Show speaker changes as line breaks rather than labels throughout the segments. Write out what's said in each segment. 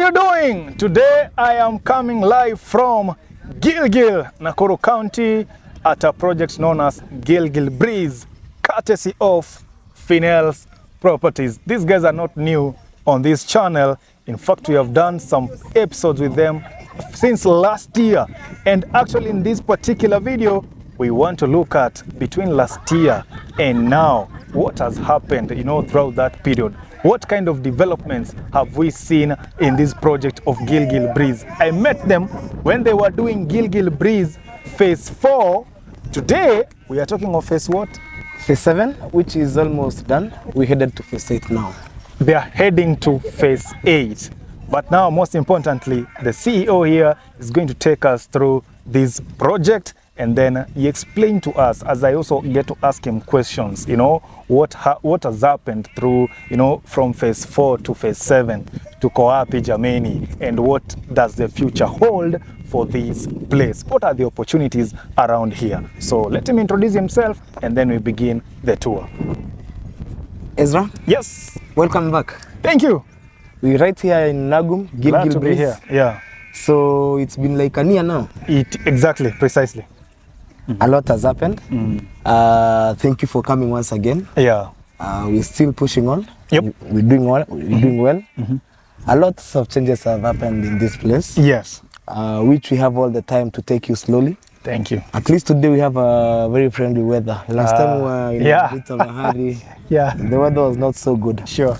you doing? Today I am coming live from Gilgil, Nakuru County at a project known as Gilgil Breeze, courtesy of Phinels Properties. These guys are not new on this channel. In fact, we have done some episodes with them since last year. And actually in this particular video, we want to look at between last year and now, what has happened, throughout that period. What kind of developments have we seen in this project of Gilgil Breeze? I met them when they were doing Gilgil Breeze Phase 4. Today, we are talking of Phase what?
Phase 7, which is almost done. We headed to Phase 8 now.
They are heading to Phase 8. But now, most importantly, the CEO here is going to take us through this project, and then he explained to us, as I also get to ask him questions, what has happened through, from Phase 4 to Phase 7 to Koapi Jameni, and what does the future hold for this place? What are the opportunities around here? So let him introduce himself, and then we begin the tour.
Ezra?
Yes.
Welcome back.
Thank you.
We're right here in Nagum,
Glad
Gilgil
to
Breeze.
be here. Yeah.
So it's been like a year now.
Exactly, precisely.
A lot has happened. Thank you for coming once again.
Yeah.
We're still pushing on.
Yep.
We're doing well. A lot of changes have happened in this place.
Yes.
Which we have all the time to take you slowly.
Thank you.
At least today we have a very friendly weather. Last time we were in a bit of a hurry.
Yeah.
The weather was not so good.
Sure.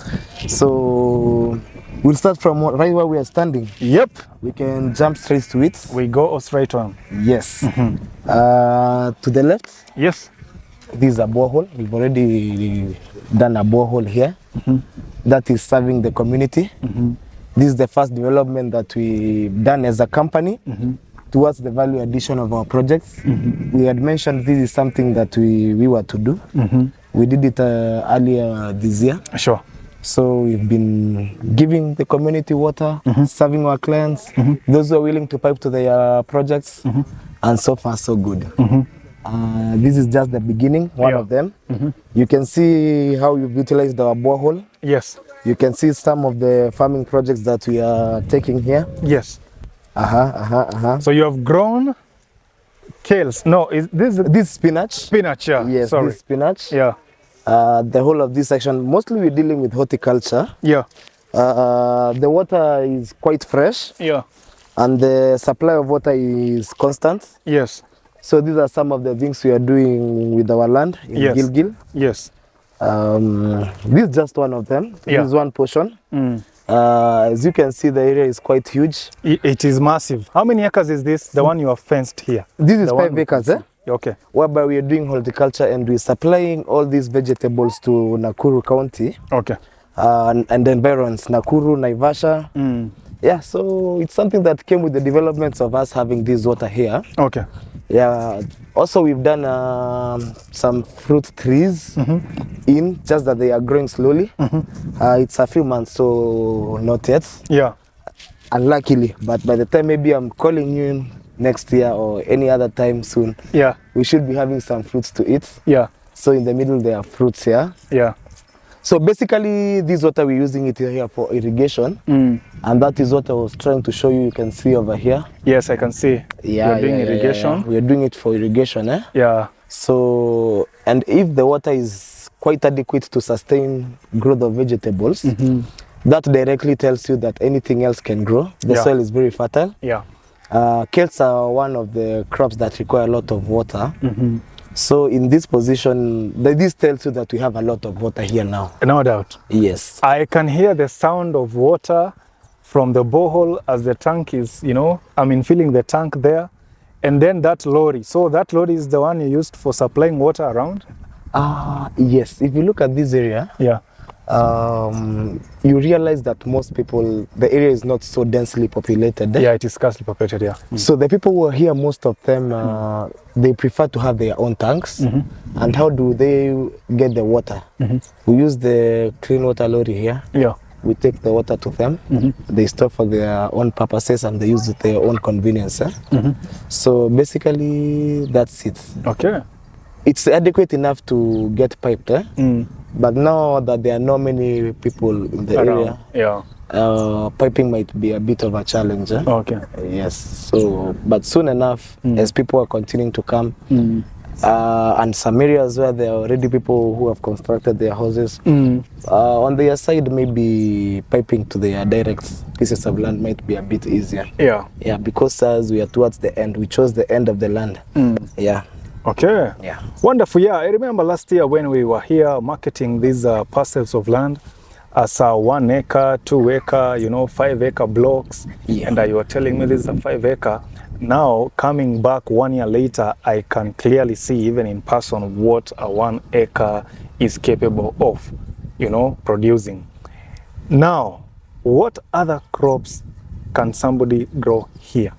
So we'll start from right where we are standing.
Yep.
We can jump straight to it.
We go straight on.
Yes. To the left,
Yes.
this is a borehole. We've already done a borehole here. That is serving the community. This is the first development that we've done as a company towards the value addition of our projects. We had mentioned this is something that we were to do. We did it earlier this year.
Sure.
So we've been giving the community water, serving our clients, those who are willing to pipe to their projects, and so far so good. This is just the beginning, one of them. You can see how we've utilized our borehole.
Yes.
You can see some of the farming projects that we are taking here.
Yes. So you have grown kales. No, is this
spinach.
Spinach, yeah.
Yes,
sorry.
this spinach.
Yeah.
The whole of this section, mostly we're dealing with horticulture.
Yeah.
The water is quite fresh.
Yeah.
And the supply of water is constant.
Yes.
So these are some of the things we are doing with our land in Gilgil.
Yes.
This is just one of them. This is one portion. As you can see, the area is quite huge.
It is massive. How many acres is this? The one you have fenced here?
This is 5 acres,
Okay.
whereby we are doing horticulture and we're supplying all these vegetables to Nakuru County.
Okay.
And the environs, Nakuru, Naivasha. Yeah, so it's something that came with the developments of us having this water here.
Okay.
Yeah. Also, we've done some fruit trees just that they are growing slowly. It's a few months, so not yet.
Yeah.
Unluckily, but by the time maybe I'm calling you next year or any other time soon,
Yeah.
we should be having some fruits to eat.
Yeah.
So in the middle there are fruits here.
Yeah.
So basically this water we're using it here for irrigation, and that is what I was trying to show you. You can see over here.
Yes, I can see.
Yeah,
you're doing irrigation.
We're doing it for irrigation,
Yeah.
So, and if the water is quite adequate to sustain growth of vegetables, that directly tells you that anything else can grow. The soil is very fertile.
Yeah.
Kales are one of the crops that require a lot of water. So in this position, this tells you that we have a lot of water here now.
No doubt.
Yes.
I can hear the sound of water from the borehole as the tank is, filling the tank there. And then that lorry. So that lorry is the one you used for supplying water around?
Yes. If you look at this area,
Yeah.
You realize that most people, the area is not so densely populated.
Yeah, it is scarcely populated, yeah.
So the people who are here, most of them, they prefer to have their own tanks. And how do they get the water? We use the clean water lorry here.
Yeah.
We take the water to them. They store for their own purposes and they use it their own convenience. So basically, that's it.
Okay.
It's adequate enough to get piped. But now that there are not many people in the area, piping might be a bit of a challenge.
Okay.
Yes. So, but soon enough, as people are continuing to come, and some areas where there are already people who have constructed their houses, on their side, maybe piping to their direct pieces of land might be a bit easier.
Yeah.
Yeah, because as we are towards the end, we chose the end of the land. Yeah.
Okay.
Yeah.
Wonderful. Yeah, I remember last year when we were here marketing these parcels of land as 1 acre, 2 acre, 5 acre blocks.
Yeah.
And you were telling me this is a 5 acre. Now, coming back 1 year later, I can clearly see, even in person, what a 1 acre is capable of, producing. Now, what other crops can somebody grow here?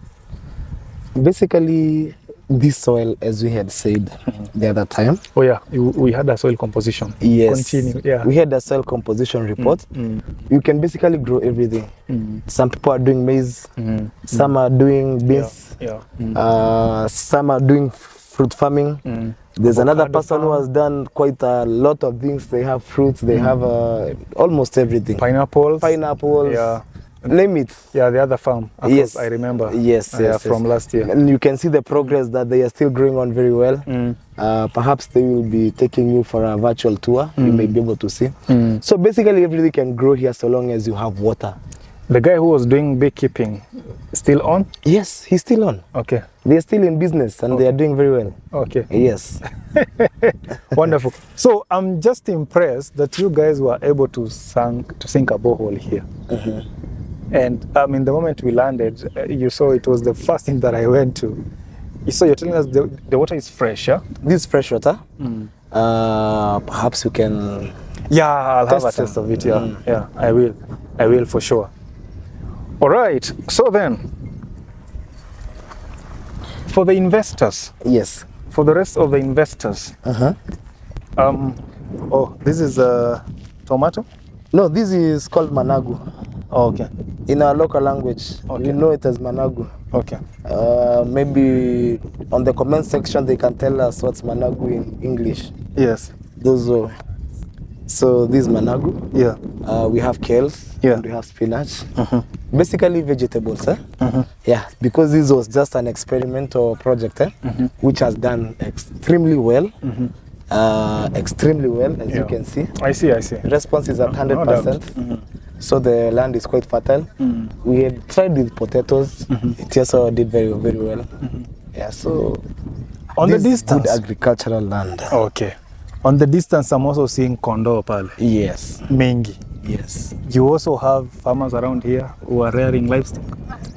Basically, this soil, as we had said the other time.
Oh yeah, we had a soil composition.
Yes.
Continue. Yeah.
We had a soil composition report. You can basically grow everything. Some people are doing maize. Some are doing beans.
Yeah.
Some are doing fruit farming. There's another person who has done quite a lot of things. They have fruits. They have almost everything.
Pineapples.
Yeah. Name it.
Yeah, the other farm.
Yes,
I remember.
Yes, yes,
from last year.
And you can see the progress that they are still growing on very well. Perhaps they will be taking you for a virtual tour. You may be able to see. So basically, everything can grow here so long as you have water.
The guy who was doing beekeeping, still on?
Yes, he's still on.
Okay.
They're still in business and they are doing very well.
Okay.
Yes.
Wonderful. So I'm just impressed that you guys were able to sink a borehole here. And the moment we landed, you saw it was the first thing that I went to. So you're telling us the water is fresh, yeah?
This is fresh water. Perhaps you can...
Yeah, I'll have a taste of it, yeah. Yeah, I will for sure. All right, so then, for the investors.
Yes.
For the rest of the investors. Oh, this is a tomato?
No, this is called managu.
Oh, okay.
In our local language,
Okay.
we know it as managu.
Okay.
Maybe on the comment section they can tell us what's managu in English.
Yes.
Those are, so this is managu.
Yeah.
We have kales.
Yeah.
And we have spinach. Basically vegetables. Yeah, because this was just an experimental project which has done extremely well. Extremely well, as you can see.
I see.
Response is at 100%. So the land is quite fertile. We had tried with potatoes. It also did very, very well. Yeah, so
on the distance,
good agricultural land.
Okay. On the distance, I'm also seeing kondoo pale.
Yes.
Mengi.
Yes.
You also have farmers around here who are rearing livestock.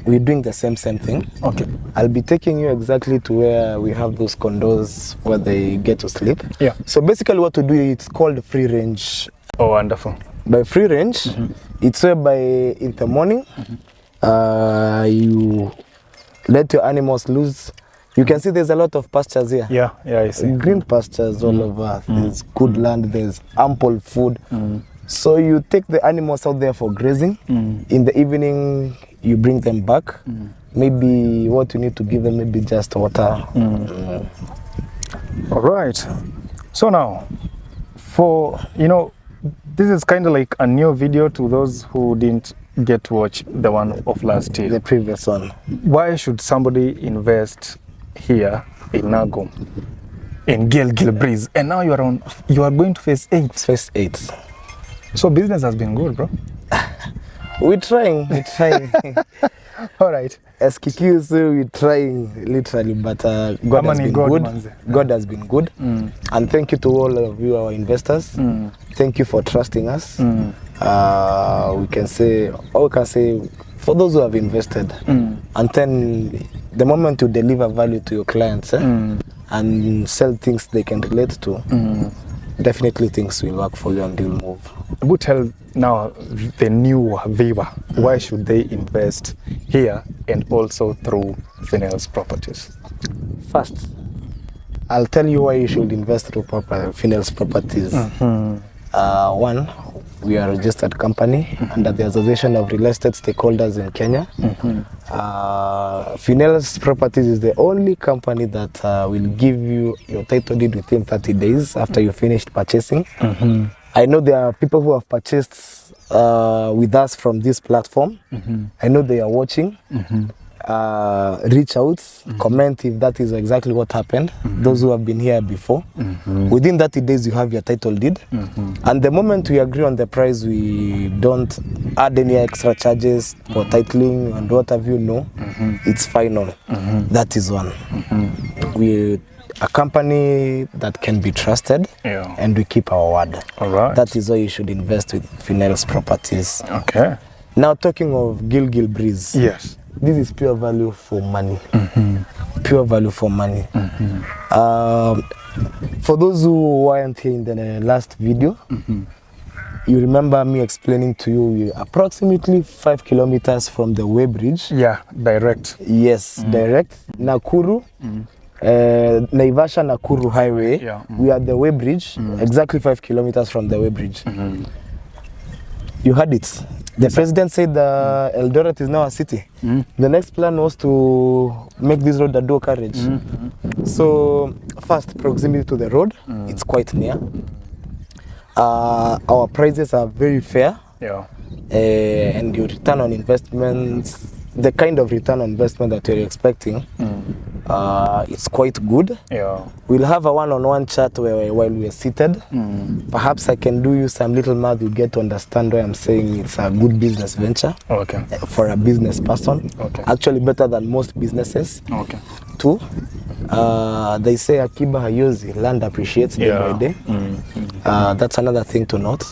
We're doing the same thing.
Okay.
I'll be taking you exactly to where we have those condos where they get to sleep.
Yeah.
So basically what to do, it's called free range.
Oh, wonderful.
By free range, it's whereby in the morning, you let your animals loose. You can see there's a lot of pastures here.
Yeah, I see.
Green pastures all over. There's good land, there's ample food. So you take the animals out there for grazing. In the evening, you bring them back. Maybe what you need to give them, maybe just water.
All right. So now, for, this is kind of like a new video to those who didn't get to watch the one of last year.
The previous one.
Why should somebody invest here in Nagu, in Gilgil Breeze? And now you are going to phase 8.
Phase 8.
So business has been good, bro.
We're trying.
All right.
As Kikyu, we're trying literally, but God has been good. God has been good. And thank you to all of you, our investors. Thank you for trusting us. We can say for those who have invested, and then the moment you deliver value to your clients and sell things they can relate to, definitely things will work for you and you'll move.
But tell now the new viewer, why should they invest here and also through Phinels Properties?
First, I'll tell you why you should invest through Phinels Properties. One, we are a registered company under the Association of Real Estate Stakeholders in Kenya. Phinels Properties is the only company that will give you your title deed within 30 days after you finished purchasing. I know there are people who have purchased with us from this platform, I know they are watching. Reach out, comment if that is exactly what happened. Those who have been here before, within 30 days you have your title deed, and the moment we agree on the price, we don't add any extra charges for titling and what have you. No, it's final. That is one. We a company that can be trusted, and we keep our word.
All right.
That is why you should invest with Phinels Properties.
Okay.
Now talking of Gilgil Breeze.
Yes.
This is pure value for money. Pure value for money. For those who weren't here in the last video, you remember me explaining to you we're approximately 5 kilometers from the way bridge.
Yeah, direct.
Yes, direct. Nakuru, Naivasha Nakuru highway.
Yeah.
We are at the way bridge, exactly 5 kilometers from the way bridge. You heard it. The president said Eldoret is now a city. The next plan was to make this road a dual carriage. So first, proximity to the road, it's quite near. Our prices are very fair.
Yeah.
And your return on investments, the kind of return on investment that you're expecting, it's quite good.
Yeah.
We'll have a one-on-one chat while we are seated. Perhaps I can do you some little math. You get to understand why I'm saying it's a good business venture.
Okay.
For a business person.
Okay.
Actually better than most businesses.
Okay.
Two, they say akiba hayozi, land appreciates day by day. That's another thing to note.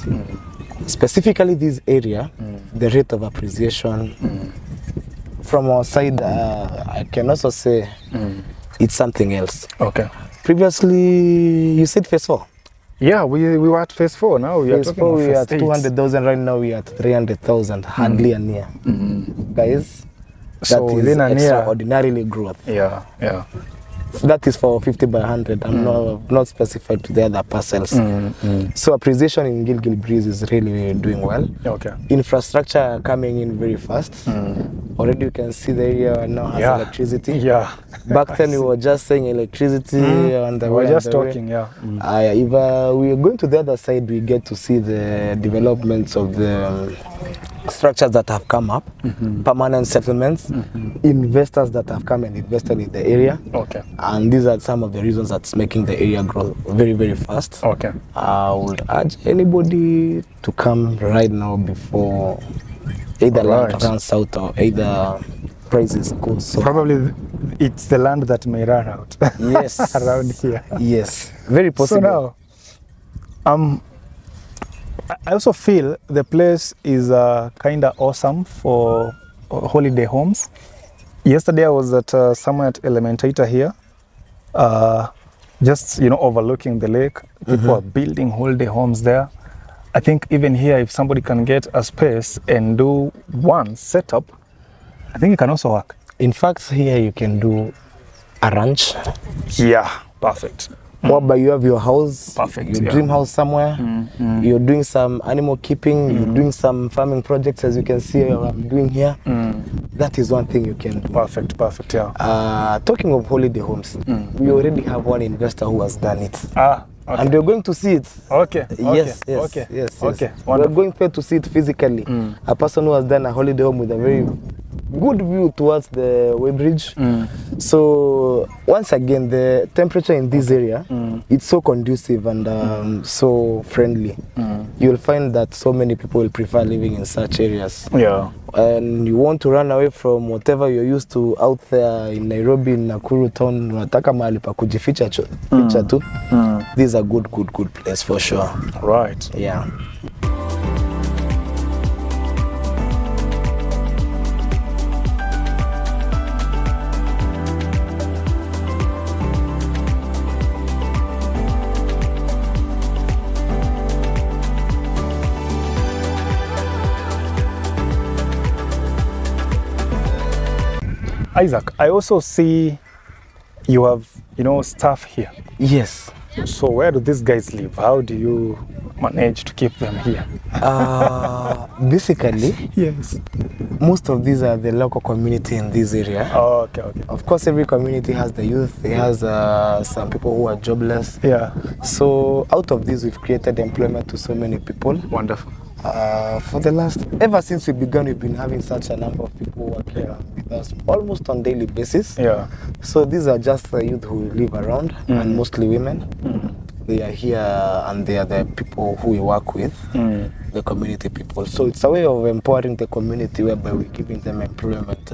Specifically this area, the rate of appreciation from our side, I can also say it's something else.
Okay.
Previously, you said phase 4.
Yeah, we were at phase 4 now. We
Phase
are
4, we are at
phase
200,000. Right now, we are at 300,000, hardly a year. Guys,
So
that is
within a year,
extraordinarily growth.
yeah, yeah.
That is for 50 by 100. I'm not specified to the other parcels. So appreciation in Gilgil Breeze is really doing well.
Okay.
Infrastructure coming in very fast. Already you can see the area now has electricity.
Yeah.
Back then we were just saying electricity on the
We
way.
were just talking, yeah.
If we are going to the other side, we get to see the developments of the structures that have come up, permanent settlements, investors that have come and invested in the area.
Okay.
And these are some of the reasons that's making the area grow very, very fast.
Okay.
I would urge anybody to come right now before either land runs out or either prices go. So
Probably it's the land that may run out.
yes,
around here.
Yes, very possible.
So now, I also feel the place is kind of awesome for holiday homes. Yesterday I was at somewhere at Elementator here, just overlooking the lake. People are building holiday homes there. I think even here, if somebody can get a space and do one setup, I think it can also work.
In fact, here you can do a ranch.
Yeah, perfect.
Whereby you have your house,
Perfect,
your dream house somewhere. You're doing some animal keeping, you're doing some farming projects, as you can see I'm doing here. That is one thing you can do.
Perfect, yeah.
Talking of holiday homes, we already have one investor who has done it.
Okay.
And we're going to see it.
Okay.
Yes.
Okay.
We're going there to see it physically. A person who has done a holiday home with a very good view towards the weighbridge. So once again, the temperature in this area, it's so conducive and so friendly. You'll find that so many people will prefer living in such areas.
Yeah.
And you want to run away from whatever you're used to out there in Nairobi, in Nakuru town, unataka mahali pa kujificha tu. This is a good place for sure.
Right.
Yeah.
Isaac, I also see you have, staff here.
Yes.
So where do these guys live? How do you manage to keep them here?
Basically,
Yes.
most of these are the local community in this area.
Oh, okay, okay.
Of course, every community has the youth. It has some people who are jobless.
Yeah.
So out of this, we've created employment to so many people.
Wonderful.
Ever since we began, we've been having such a number of people working with us almost on daily basis.
Yeah.
So these are just the youth who live around, and mostly women. They are here, and they are the people who we work with, the community people. So it's a way of empowering the community whereby we're giving them employment.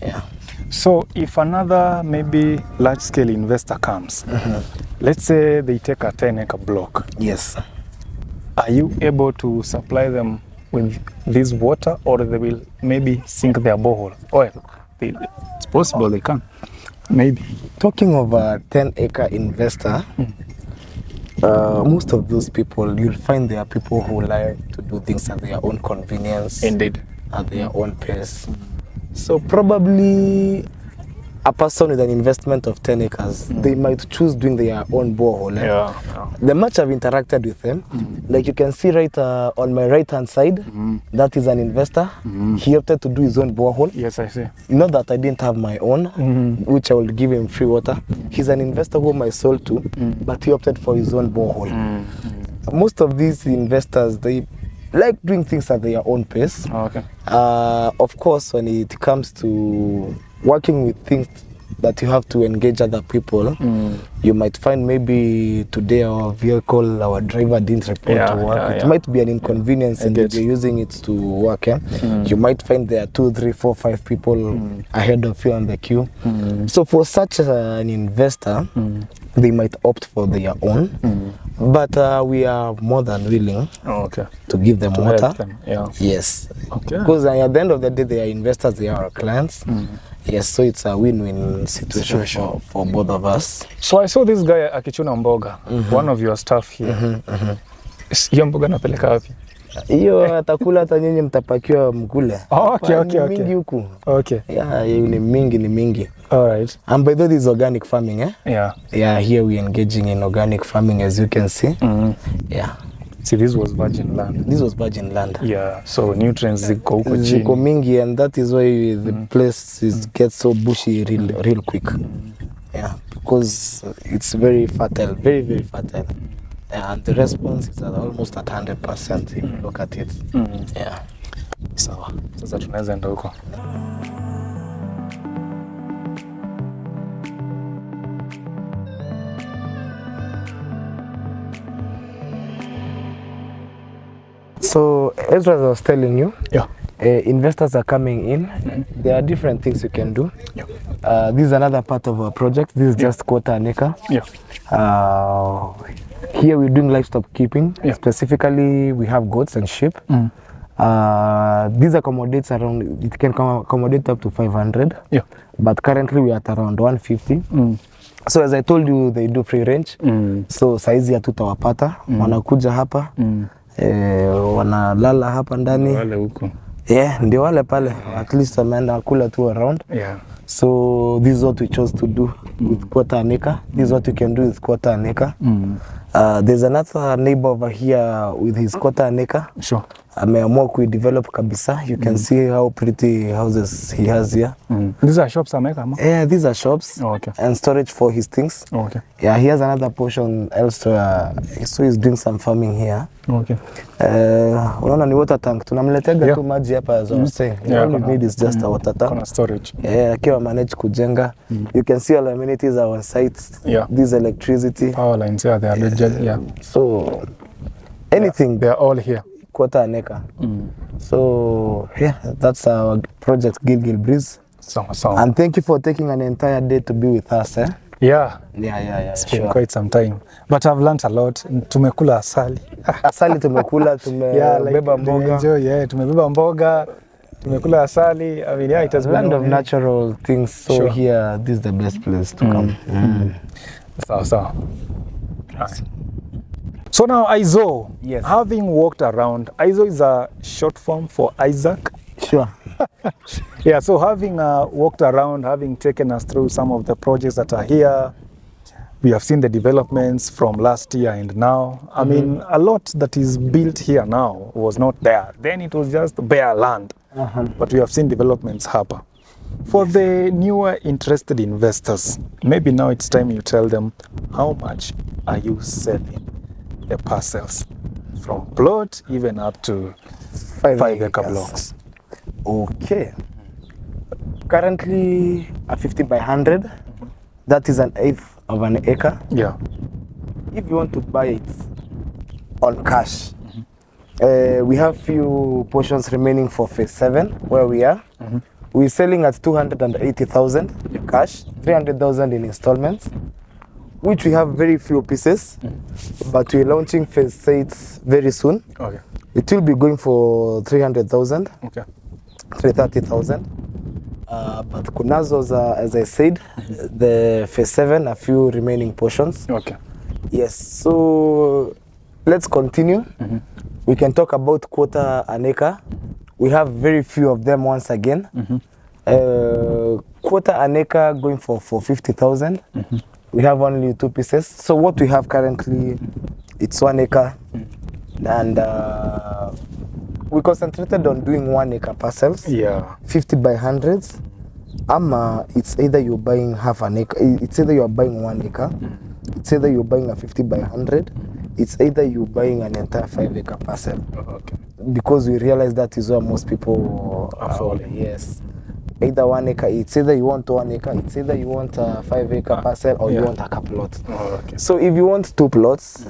Yeah.
So if another maybe large-scale investor comes, let's say they take a 10-acre block.
Yes.
Are you able to supply them with this water, or they will maybe sink their borehole? Well, it's possible they can. Maybe.
Talking of a 10-acre investor, most of those people, you'll find there are people who like to do things at their own convenience.
Indeed.
At their own pace. So probably a person with an investment of 10 acres, they might choose doing their own borehole.
Yeah.
The much I've interacted with them, like you can see right on my right hand side, that is an investor. He opted to do his own borehole.
Yes, I see.
Not that I didn't have my own, which I will give him free water. He's an investor whom I sold to, but he opted for his own borehole. Most of these investors, they like doing things at their own pace.
Okay.
Of course, when it comes to working with things that you have to engage other people, you might find maybe today our vehicle, our driver didn't report to work. It might be an inconvenience, and you're using it to work. You might find there are 2, 3, 4, 5 people ahead of you on the queue. So for such an investor, they might opt for their own, but we are more than willing to give them water. Yes, because at the end of the day, they are investors, they are our clients. Yes, so it's a win-win situation for both of us.
So I saw this guy akichuna mboga, one of your staff here. Hiyo mboga napeleka wapi?
Hiyo atakula, hata nyinyi mtapakiwa mkule.
Okay.
Mingi huku.
Okay.
Yeah, ni mingi.
All right.
And by the way, this is organic farming,
Yeah.
Yeah, here we engaging in organic farming, as you can see. Yeah.
See, this was virgin land.
This was virgin land.
Yeah, so nutrients ziko huko chini.
Ziko mingi, and that is why the place gets so bushy real quick. Yeah, because it's very fertile, very fertile. And the response is almost at 100% if you look at it. Yeah.
Sawa. Sasa tunaweza enda huko.
So, as I was telling you, investors are coming in. There are different things you can do. This is another part of our project. This is just quarter an acre. Here we're doing livestock keeping. Specifically, we have goats and sheep. These accommodates around, it can accommodate up to 500. But currently we are at around 150. So as I told you, they do free range. So saizi hatutawapata. Wanakuja hapa. Wanalala hapa ndani.
Wale huko.
Ndio wale pale. At least wameenda kula tu around. So this is what we chose to do with quarter an acre. This is what we can do with quarter an acre. There's another neighbor over here with his quarter an acre.
Sure.
Ameamua kuidevelop kabisa. You can see how pretty houses he has here.
These are shops ameka?
Yeah, these are shops. And storage for his things. Yeah, he has another portion elsewhere. So he's doing some farming here. Unaona ni water tank. Tunamletega tu maji hapa, as I was saying. All we need is just a water tank.
Kuna storage.
Akiwa manage kujenga. You can see all the amenities are on site. This electricity.
Power lines, they are legit.
So anything.
They are all here.
Quarter an acre. So that's our project, Gilgil Breeze. And thank you for taking an entire day to be with us.
It's been quite some time, but I've learned a lot. Tumekula asali.
Asali tumekula, tumebeba mboga.
Tumebeba mboga. Tumekula asali. I mean, it has been
a land of natural things. So here, this is the best place to come.
So now Aizo, having walked around, Aizo is a short form for Isaac.
Sure.
So having walked around, having taken us through some of the projects that are here, We have seen the developments from last year and now. I mean, a lot that is built here now was not there. Then it was just bare land. But we have seen developments happen. For the newer interested investors, maybe now it's time you tell them how much are you selling the parcels from plot even up to 5 acre blocks.
Okay. Currently a 50 by 100, that is an eighth of an acre.
Yeah.
If you want to buy it on cash, we have few portions remaining for phase 7 where we are. We're selling at 280,000 cash, 300,000 in installments, which we have very few pieces, but we're launching phase 8 very soon.
Okay.
It will be going for 300,000,
Okay.
330,000. But kunazos, as I said, the phase 7, a few remaining portions.
Okay.
Yes, so let's continue. We can talk about quarter an acre. We have very few of them once again. Quarter an acre going for 50,000. We have only 2 pieces. So what we have currently, it's 1 acre. And we concentrated on doing 1 acre parcels.
Yeah.
50 by 100s. It's either you're buying half an acre, it's either you're buying 1 acre, it's either you're buying a 50 by 100, it's either you're buying an entire 5 acre parcel.
Okay.
Because we realize that is where most people
are falling.
Yes. Either 1 acre, it's either you want 1 acre, it's either you want a 5 acre parcel or you want a couple plots.
Okay.
So if you want 2 plots,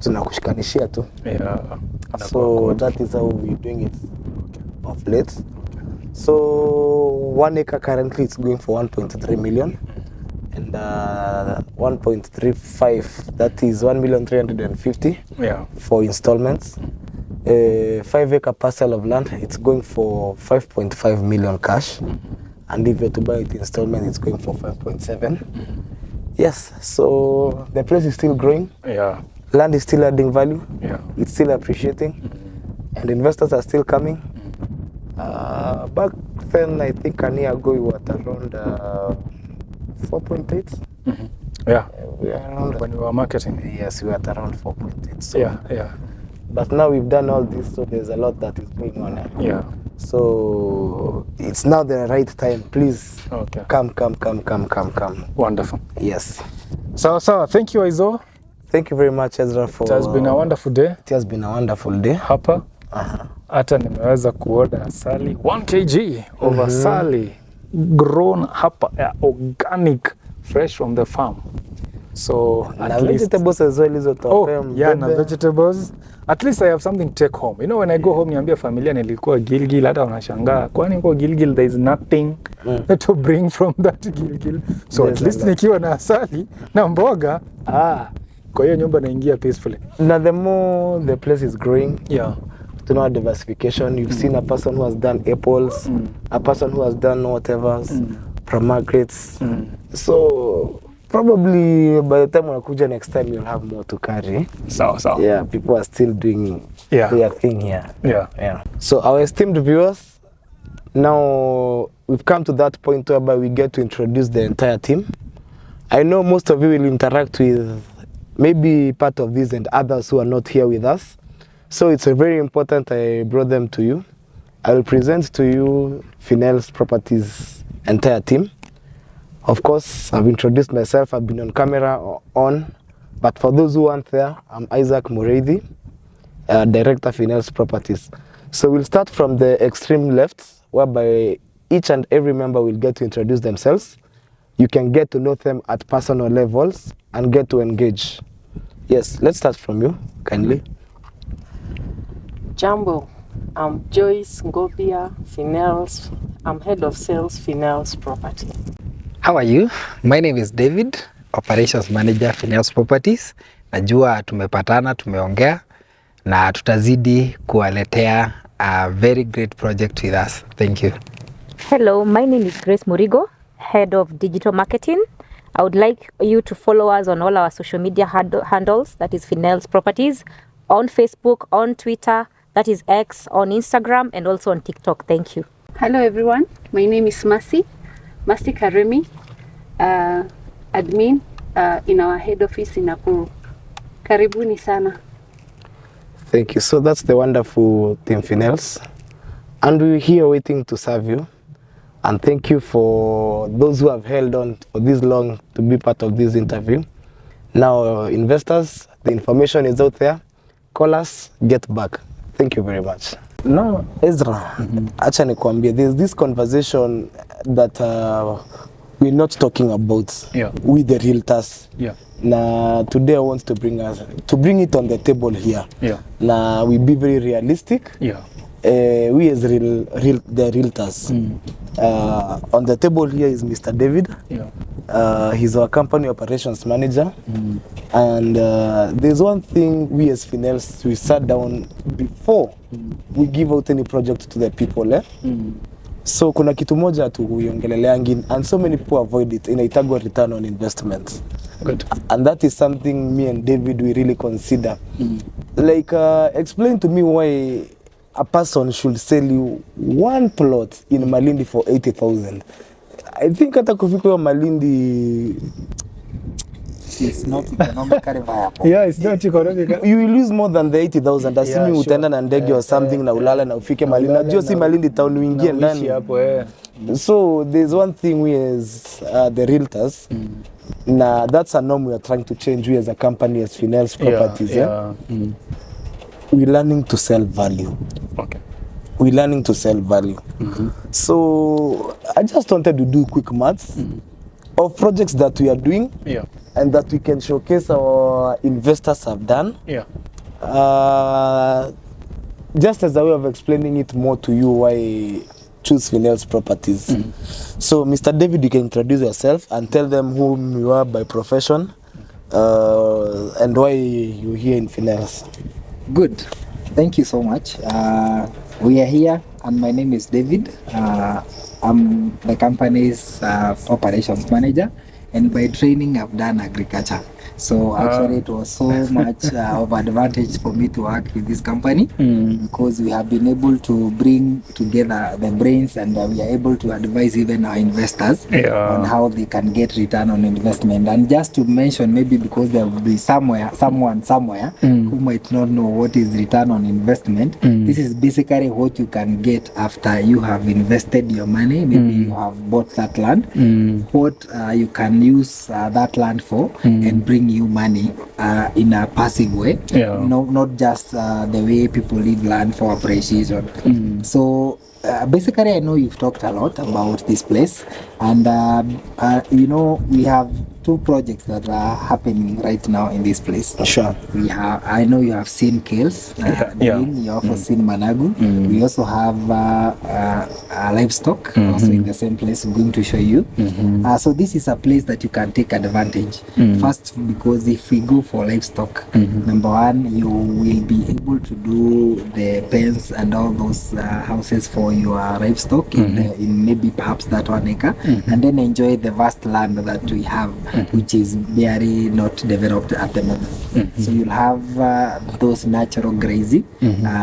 tunakushikanishia tu.
Yeah.
So that is how we're doing it of late. So 1 acre currently it's going for 1.3 million, and 1.35, that is 1,350,000.
Yeah.
For installments. 5 acre parcel of land, it's going for 5.5 million cash, and if you're to buy it installment, it's going for 5.7. Yes, so the place is still growing.
Yeah.
Land is still adding value.
Yeah.
It's still appreciating, and investors are still coming. Back then, I think a year ago, we were at around 4.8.
Yeah.
We are around,
When we were marketing.
yes, we were at around 4.8. So,
Yeah. Yeah.
but now we've done all this, so there's a lot that is going on.
Yeah.
So it's now the right time. Please
Okay.
come.
Wonderful.
Yes.
So thank you, Aizo.
Thank you very much, Ezra, for...
It has been a wonderful day.
It has been a wonderful day.
Hapa. Hata nimeweza kuoda asali 1 kg of asali grown hapa, organic, fresh from the farm. So at
Na
least
vegetables as well, hizo
na vegetables. At least I have something to take home. You know, when I go home niambia familia nilikuwa Gilgil, hata wanashangaa kwani kwa Gilgil there is nothing to bring from that Gilgil. So at least nikiwa na asali na mboga, kwa hiyo nyumba naingia peacefully.
Now the more the place is growing, to know diversification. You've seen a person who has done apples, a person who has done whatever's, pomegranates. So probably by the time unakuja next time you'll have more to carry.
So.
Yeah, people are still doing their thing here. Yeah. So our esteemed viewers, now we've come to that point whereby we get to introduce the entire team. I know most of you will interact with maybe part of these and others who are not here with us. So it's very important I brought them to you. I will present to you Phinels Properties entire team. Of course, I've introduced myself, I've been on camera but for those who aren't there, I'm Isaac Mureithi, Director Phinels Properties. So we'll start from the extreme left, whereby each and every member will get to introduce themselves. You can get to know them at personal levels and get to engage. Yes, let's start from you, kindly.
Jambo, I'm Joyce Ngobia, Phinels. I'm head of sales, Phinels Property.
How are you? My name is David, Operations Manager, Phinels Properties. Najua tumepatana, tumeongea na tutazidi kuwaletea a very great project with us. Thank you.
Hello, my name is Grace Murigo, Head of Digital Marketing. I would like you to follow us on all our social media handles, that is Phinels Properties, on Facebook, on Twitter, that is X, on Instagram, and also on TikTok. Thank you.
Hello everyone, my name is Mercy Karemi, admin in our head office in Nakuru. Karibuni sana.
Thank you. So that's the wonderful Team Phinels. And we're here waiting to serve you. And thank you for those who have held on for this long to be part of this interview. Now, investors, the information is out there. Call us, get back. Thank you very much. Now, Ezra, acha nikwambie, there's this conversation that we're not talking about with the realtors. Na today I want to bring it on the table here. Na we be very realistic. We as the realtors. On the table here is Mr. David. He's our company operations manager. And there's one thing we as Phinels, we sat down before we give out any project to the people. So kuna kitu moja tu uiongeleleangi and so many people avoid it, inaitagwa return on investment.
Good.
And that is something me and David we really consider. Like explain to me why a person should sell you one plot in Malindi for 80,000. I think hata kufika Malindi
it's not economically viable.
It's not economical.
You will lose more than the 80,000. Asimi utaenda na ndege or something na ulala na ufike Malindi. Najua si Malindi town uingie ndani. So there's one thing we as the realtors, na that's a norm we are trying to change. We as a company, as Phinels Properties, we're learning to sell value.
Okay.
We're learning to sell value. So I just wanted to do quick maths of projects that we are doing and that we can showcase our investors have done. Just as a way of explaining it more to you why choose Phinels Properties. So Mr. David, you can introduce yourself and tell them whom you are by profession and why you're here in Phinels.
Good. Thank you so much. We are here and my name is David. I'm the company's operations manager, and by training I've done agriculture. So actually it was so much of advantage for me to work with this company because we have been able to bring together the brains and we are able to advise even our investors on how they can get return on investment. And just to mention, maybe because there will be someone somewhere who might not know what is return on investment, this is basically what you can get after you have invested your money. Maybe you have bought that land, what you can use that land for and bring you money in a passive way, not just the way people leave land for appreciation. So basically I know you've talked a lot about this place, and you know, we have two projects that are happening right now in this place.
Sure.
I know you have seen Kales, you also seen Managu. We also have livestock also in the same place. I'm going to show you. So this is a place that you can take advantage. First, because if we go for livestock, number one, you will be able to do the pens and all those houses for your livestock in maybe perhaps that 1 acre, and then enjoy the vast land that we have, which is very not developed at the moment. So you'll have those natural grazing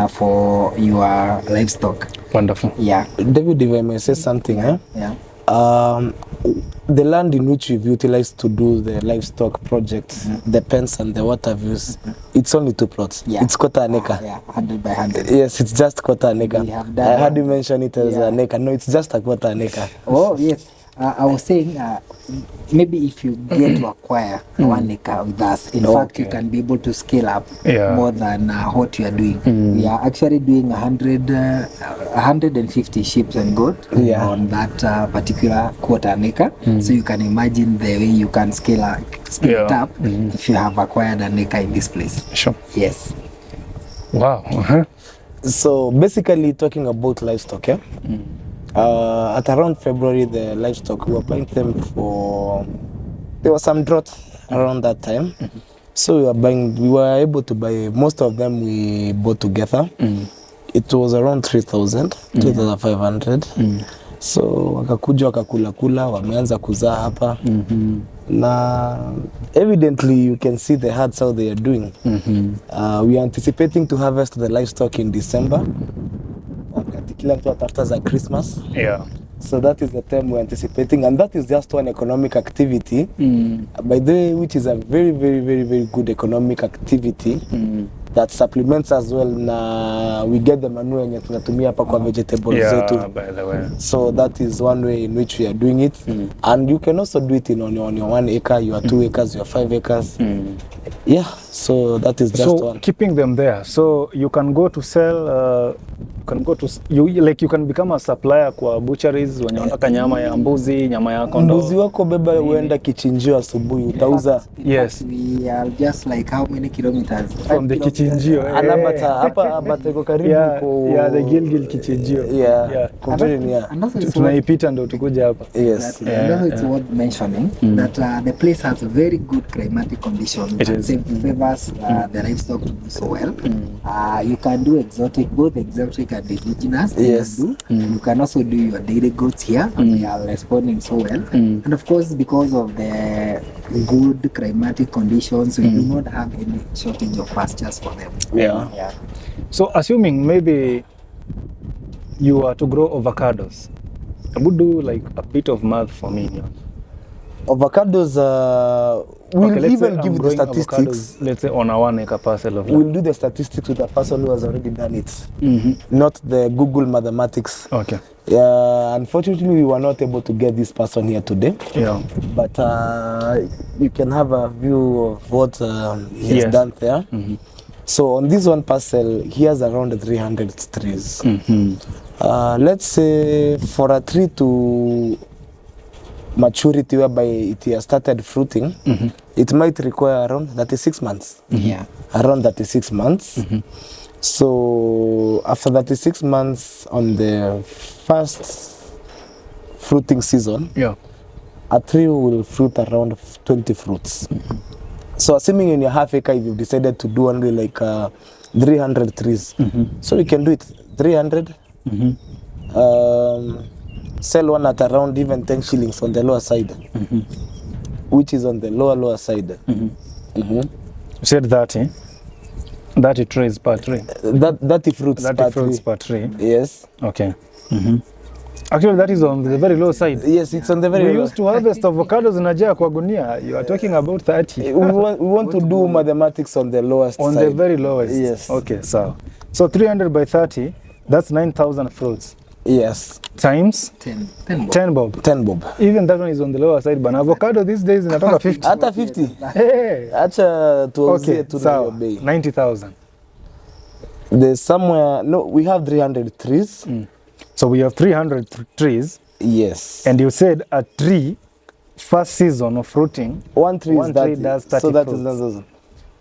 for your livestock.
Wonderful.
Yeah.
David, if I may say something, the land in which we've utilized to do the livestock projects, the pens and the water views, it's only 2 plots. It's quarter an acre.
100 by 100.
Yes, it's just quarter an acre. I heard you mention it as an acre. No, it's just a quarter an acre.
Oh, yes. I was saying maybe if you get to acquire 1 acre with us, in fact you can be able to scale up more than what you are doing. We are actually doing 150 sheep and goat on that particular quarter an acre. So you can imagine the way you can scale it up if you have acquired an acre in this place.
Sure.
Yes.
Wow.
So basically talking about livestock, at around February, the livestock, we were buying them for, there was some drought around that time. So we were able to buy, most of them we bought together. It was around 3,000, 3,500. So wakakuja wakakula, wameanza kuzaa hapa. Na evidently you can see the herds how they are doing. We are anticipating to harvest the livestock in December. Kila mtu atafuta za Christmas. So that is the term we're anticipating, and that is just one economic activity, by the way, which is a very, very, very, very good economic activity that supplements as well. Na we get the manure yenye tunatumia hapa kwa vegetables zetu.
By the way.
So that is one way in which we are doing it, and you can also do it on your 1 acre, your 2 acres, your 5 acres. Yeah, so that is just one.
Keeping them there, so you can go to sell. You can become a supplier kwa butcheries wenye wanataka nyama ya mbuzi, nyama ya kondoo.
Mbuzi wako beba uenda kichinjio asubuhi utauza.
Yes.
We are just like how many kilometers
From the kichinjio.
Alabata hapa Abata iko karibu
yeah, the Gilgil kichinjio.
Yeah. Completely near.
Tunaipita ndo tukuja hapa.
Yes.
And also it's worth mentioning that the place has very good climatic conditions that favors the livestock to do so well. You can do both exotic and indigenous.
Yes.
You can also do your daily goods here, and they are responding so well. And of course, because of the good climatic conditions, we do not have any shortage of pastures for them.
Yeah. So assuming maybe you are to grow avocados, I would do like a bit of math for me. Yeah.
Avocados, we'll even give the statistics.
Avocados, let's say on a 1 acre parcel of land.
We'll do the statistics with a person who has already done it, not the Google mathematics.
Okay.
Unfortunately, we were not able to get this person here today.
Yeah.
But you can have a view of what he has done there. So on this one parcel, he has around 300 trees. Let's say for a tree to maturity whereby it has started fruiting, it might require around 36 months. Around 36 months. So after 36 months on the first fruiting season, a tree will fruit around 20 fruits. So assuming in your half acre, if you've decided to do only like 300 trees, so we can do it 300. Sell one at around even 10 shillings on the lower side, which is on the lower side.
You said 30 trees per tree.
30 fruits,
30 fruits per tree.
Yes.
Okay. Actually, that is on the very low side.
Yes, it's on the very
low.
We
used to harvest avocados in Ajaya kwa gunia. You are talking about 30.
We want to do mathematics on the lowest
on
side.
On the very lowest.
Yes.
Okay, so 300 by 30, that's 9,000 fruits.
Yes.
Times 10 bob.
10 bob.
Even that one is on the lower side, but avocado these days inatoka 50.
Hata 50.
Hey.
Acha tuanzie
tu na bei. 90,000.
There's somewhere, no, we have 300 trees.
So we have 300 trees.
Yes.
And you said a tree, first season of fruiting,
one tree
does 30
so that
fruits.
Is 9,000.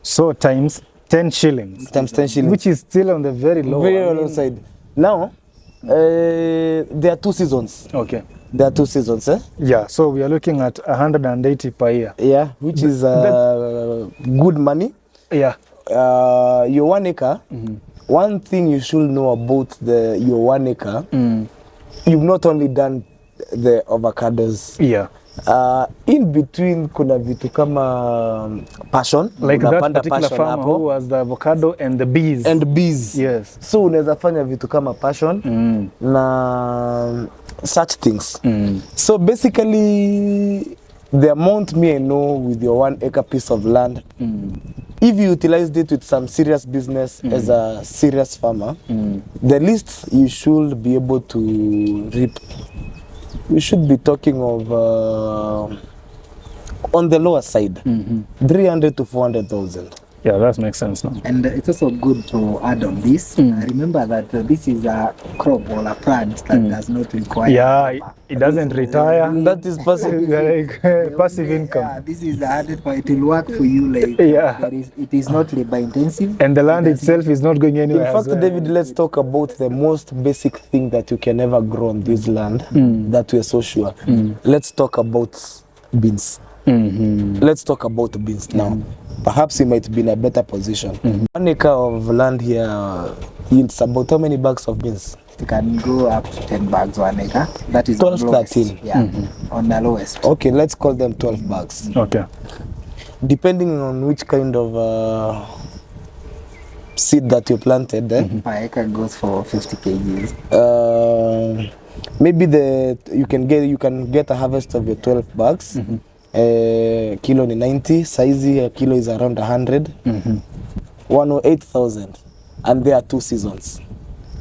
So times 10 shillings.
Times 10 shillings.
Which is still on the very low.
Low side. Now, there are 2 seasons.
Okay.
There are 2 seasons, eh?
Yeah, so we are looking at 180 per year.
Yeah, which is good money.
Yeah.
Your 1 acre, one thing you should know about your 1 acre, you've not only done the avocados.
Yeah.
In between kuna vitu kama passion,
like that particular farmer who has the avocado and the bees. Yes.
So unaweza fanya vitu kama passion na such things. So basically the amount me I know with your 1 acre piece of land, if you utilized it with some serious business as a serious farmer, the least you should be able to reap. We should be talking of on the lower side, 300 to 400,000.
Yeah, that makes sense now.
And it's also good to add on this. Remember that this is a crop or a plant that does not require.
Yeah, it doesn't retire.
That is passive,
like passive income.
Yeah, this is added, but it will work for you. Like it is not labor intensive,
and the land itself is not going anywhere.
In fact, David, let's talk about the most basic thing that you can ever grow on this land that we are so sure. Let's talk about beans. Let's talk about beans now. Perhaps you might be in a better position. 1 acre of land here yields about how many bags of beans?
It can go up to 10 bags 1 acre. That is
12, 13.
Yeah, on the lowest.
Okay, let's call them 12 bags.
Okay.
Depending on which kind of seed that you planted,
Per acre goes for 50 kgs.
Maybe you can get a harvest of your 12 bags. Kilo ni 90, size a kilo is around 100. 108,000, and there are 2 seasons.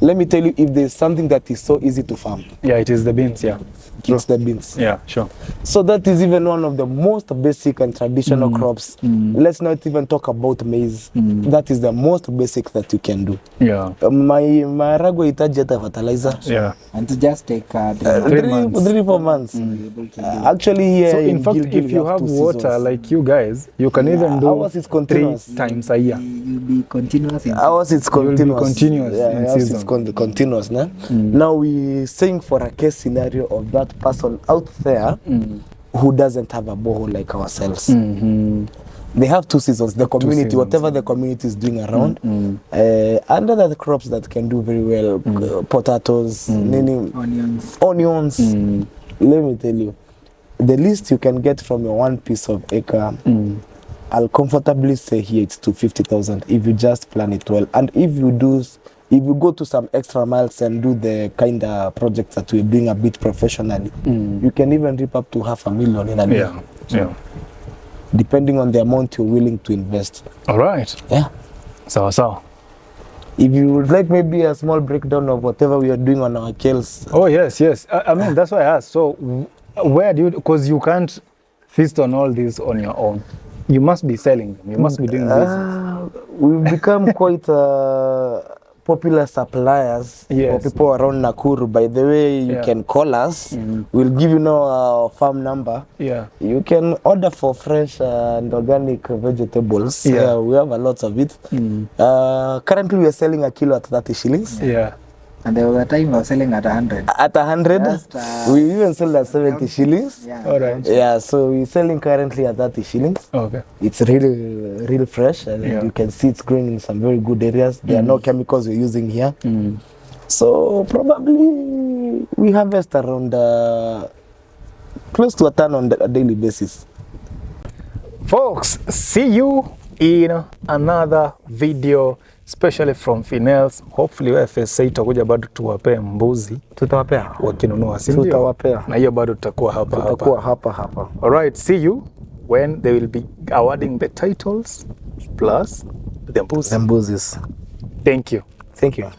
Let me tell you, if there's something that is so easy to farm,
Yeah, it is the beans, yeah.
it's the beans.
Yeah, sure.
So that is even one of the most basic and traditional crops. Let's not even talk about maize. That is the most basic that you can do.
Yeah.
Maharagwe itaji hata fertilizer.
Yeah.
And to just take
3-4 months. Actually, here
So in fact,
Gilgil,
if you have
2
water
seasons.
like you guys, you can even do
Ours is
3
continuous.
times a year.
you'll be continuous in
Ours is continuous.
continuous
Yeah,
in
ours is
season.
continuous. Nah? Now we saying for a case scenario of that person out there who doesn't have a borehole like ourselves. They have 2 seasons. The community,
seasons.
whatever the community is doing around, and other crops that can do very well, potatoes, onions. Let me tell you, the least you can get from your 1 piece of acre, I'll comfortably say here it's to 50,000 if you just plan it well. And if you go to some extra miles and do the kind of projects that we're doing a bit professionally, you can even reap up to $500,000 in a year.
Yeah.
Depending on the amount you're willing to invest.
All right.
Yeah.
So.
If you would like maybe a small breakdown of whatever we are doing on our kales.
Oh, yes. I mean, that's why I asked. So where do you, because you can't feast on all this on your own. You must be selling them. You must be doing business.
We've become quite popular suppliers for people around Nakuru. By the way, you can call us. We'll give you our farm number.
Yeah.
You can order for fresh and organic vegetables.
Yeah.
We have a lot of it. Currently, we are selling a kilo at 30 shillings.
Yeah.
And there was a time I was selling at 100.
At 100,
Just,
we even sold at 70 shillings.
Yeah.
All right.
Yeah, so we're selling currently at 30 shillings.
Okay.
It's really fresh, and you can see it's growing in some very good areas. There are no chemicals we're using here. So probably we harvest around close to a ton on a daily basis.
Folks, see you in another video, especially from Phinels. Hopefully FSA itakuja bado tuwapee mbuzi
Tutawapea.
wakinunua, si ndio?
Tutawapea.
Na hiyo bado tutakuwa hapa. All right, see you when they will be awarding the titles plus the mbuzi.
The mbuzis.
Thank you.
Thank you.